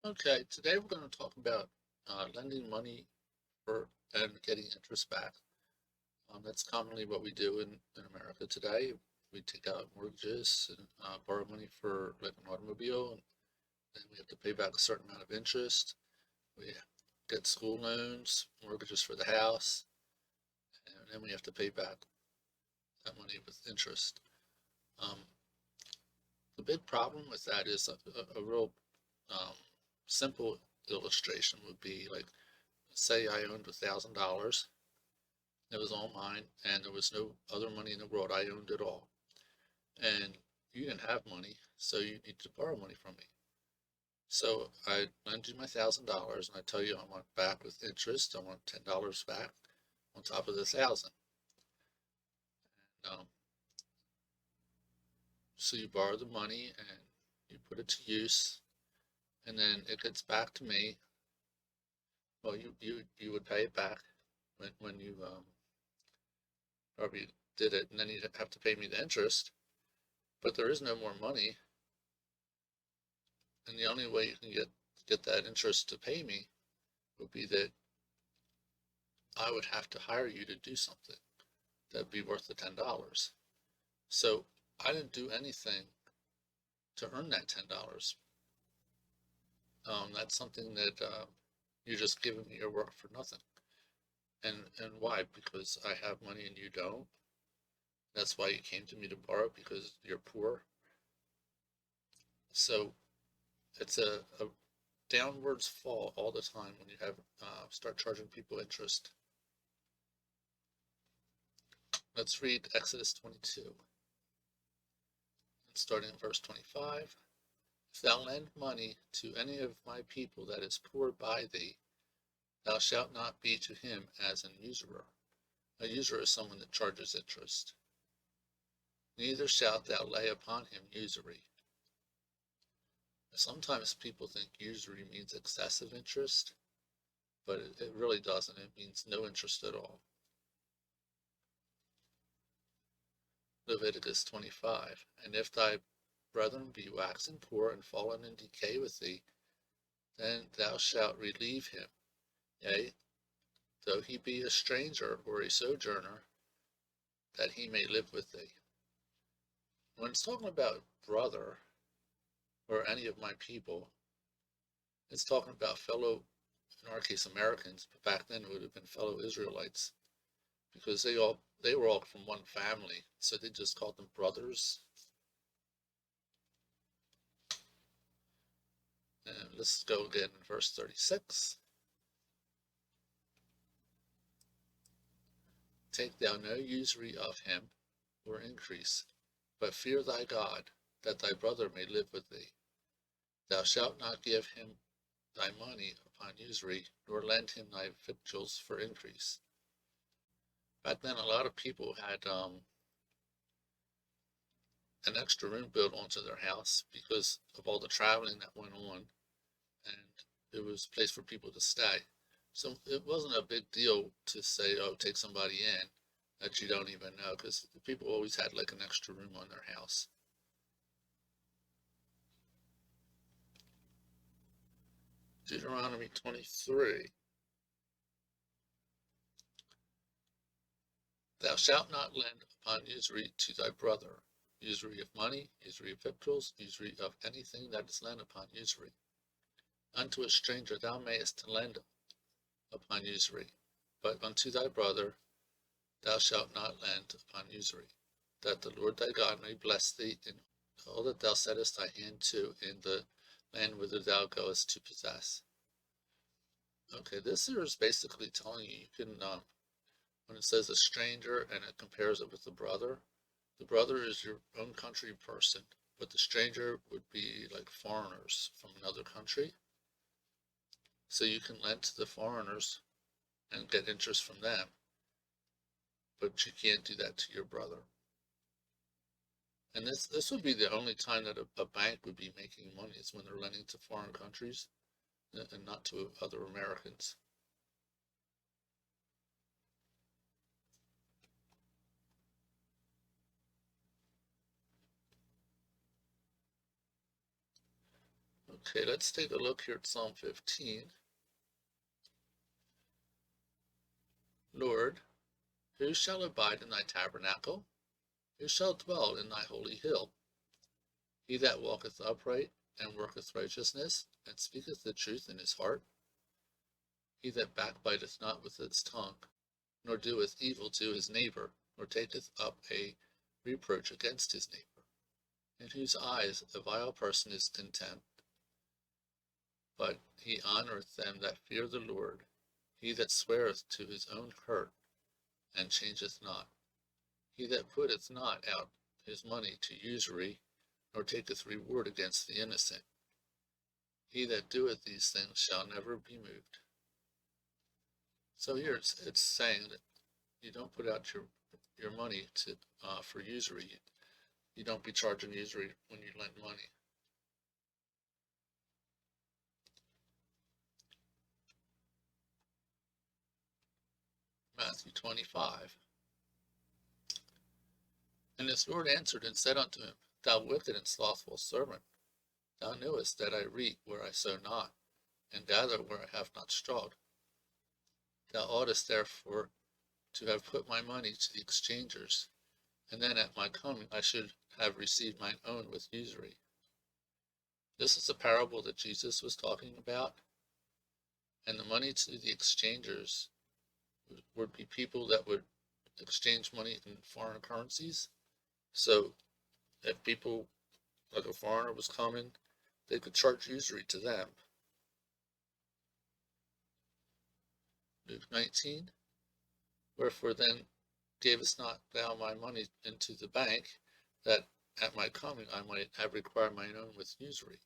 Okay, today we're going to talk about lending money for and getting interest back. That's commonly what we do in America today. We take out mortgages and borrow money for like an automobile, and then we have to pay back a certain amount of interest. We get school loans, mortgages for the house, and then we have to pay back that money with interest. Um, the big problem with that is a real um, simple illustration would be like, say I owned $1,000. It was all mine, and there was no other money in the world. I owned it all. And you didn't have money, so you need to borrow money from me. So I lend you my $1,000, and I tell you I want back with interest. I want $10 back on top of the 1,000. Um, so you borrow the money and you put it to use, and then it gets back to me. Well, you would pay it back when you probably did it, and then you'd have to pay me the interest. But there is no more money, and the only way you can get that interest to pay me would be that I would have to hire you to do something that'd be worth the $10. So I didn't do anything to earn that $10. That's something that you're just giving me your work for nothing. And why? Because I have money and you don't. That's why you came to me to borrow, because you're poor. So it's a downwards fall all the time when you have start charging people interest. Let's read Exodus 22, starting in verse 25. If thou lend money to any of my people that is poor by thee, thou shalt not be to him as an usurer. A usurer is someone that charges interest. Neither shalt thou lay upon him usury. Sometimes people think usury means excessive interest, but it really doesn't. It means no interest at all. Leviticus 25. And if thy brethren be waxen poor and fallen in decay with thee, then thou shalt relieve him, yea, though he be a stranger or a sojourner, that he may live with thee. When it's talking about brother or any of my people, it's talking about fellow, in our case, Americans, but back then it would have been fellow Israelites, because they were all from one family, so they just called them brothers. And let's go again in verse 36. Take thou no usury of him, or increase, but fear thy God, that thy brother may live with thee. Thou shalt not give him thy money upon usury, nor lend him thy victuals for increase. Back then, a lot of people had an extra room built onto their house because of all the traveling that went on, and it was a place for people to stay. So it wasn't a big deal to say, oh, take somebody in that you don't even know, because people always had like an extra room on their house. Deuteronomy 23. Thou shalt not lend upon usury to thy brother, usury of money, usury of victuals, usury of anything that is lent upon usury. Unto a stranger thou mayest lend upon usury, but unto thy brother thou shalt not lend upon usury, that the Lord thy God may bless thee in all that thou settest thy hand to in the land whither thou goest to possess. Okay, this here is basically telling you can, when it says a stranger and it compares it with the brother is your own country person, but the stranger would be like foreigners from another country. So you can lend to the foreigners and get interest from them, but you can't do that to your brother. And this would be the only time that a bank would be making money, is when they're lending to foreign countries and not to other Americans. Okay, let's take a look here at Psalm 15. Lord, who shall abide in thy tabernacle? Who shall dwell in thy holy hill? He that walketh upright, and worketh righteousness, and speaketh the truth in his heart. He that backbiteth not with his tongue, nor doeth evil to his neighbor, nor taketh up a reproach against his neighbor, in whose eyes a vile person is contemned. But he honoureth them that fear the Lord. He that sweareth to his own hurt, and changeth not. He that putteth not out his money to usury, nor taketh reward against the innocent. He that doeth these things shall never be moved. So here it's saying that you don't put out your money for usury. You don't be charging usury when you lend money. Matthew 25. And his Lord answered and said unto him, Thou wicked and slothful servant, thou knewest that I reap where I sow not, and gather where I have not strawed. Thou oughtest therefore to have put my money to the exchangers, and then at my coming I should have received mine own with usury. This is a parable that Jesus was talking about, and the money to the exchangers would be people that would exchange money in foreign currencies. So if people, like a foreigner was coming, they could charge usury to them. Luke 19. Wherefore then gavest not thou my money into the bank, that at my coming I might have required mine own with usury?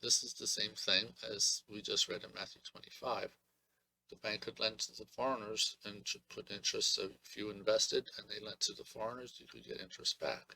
This is the same thing as we just read in Matthew 25. The bank could lend to the foreigners and should put interest, so if you invested and they lent to the foreigners, you could get interest back.